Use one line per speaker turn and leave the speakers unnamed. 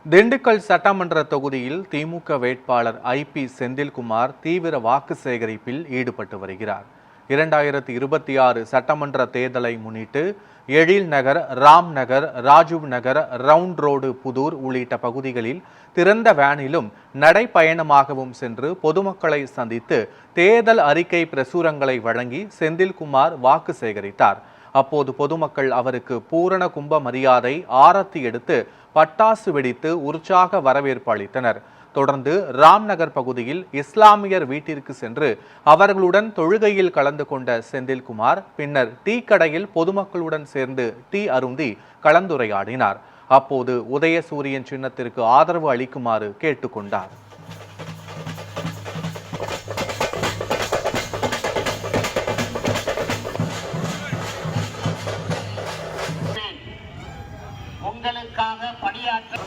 திண்டுக்கல் சட்டமன்ற தொகுதியில் திமுக வேட்பாளர் ஐபி செந்தில்குமார் தீவிர வாக்கு சேகரிப்பில் ஈடுபட்டு வருகிறார். 2026 சட்டமன்ற தேர்தலை முன்னிட்டு எழில் நகர், ராம் நகர், ராஜீவ் நகர், ரவுண்ட் ரோடு, புதூர் உள்ளிட்ட பகுதிகளில் திறந்த வேனிலும் நடைப்பயணமாகவும் சென்று பொதுமக்களை சந்தித்து தேர்தல் அறிக்கை பிரசுரங்களை வழங்கி செந்தில்குமார் வாக்கு சேகரித்தார். அப்போது பொதுமக்கள் அவருக்கு பூரண கும்ப மரியாதை, ஆரத்தி எடுத்து பட்டாசு வெடித்து உற்சாக வரவேற்பு அளித்தனர். தொடர்ந்து ராம்நகர் பகுதியில் இஸ்லாமியர் வீட்டிற்கு சென்று அவர்களுடன் தொழுகையில் கலந்து கொண்ட செந்தில்குமார் பின்னர் டீ கடையில் பொதுமக்களுடன் சேர்ந்து டீ அருந்தி கலந்துரையாடினார். அப்போது உதயசூரியன் சின்னத்திற்கு ஆதரவு அளிக்குமாறு கேட்டுக்கொண்டார்.
உங்களுக்காக பணியாற்ற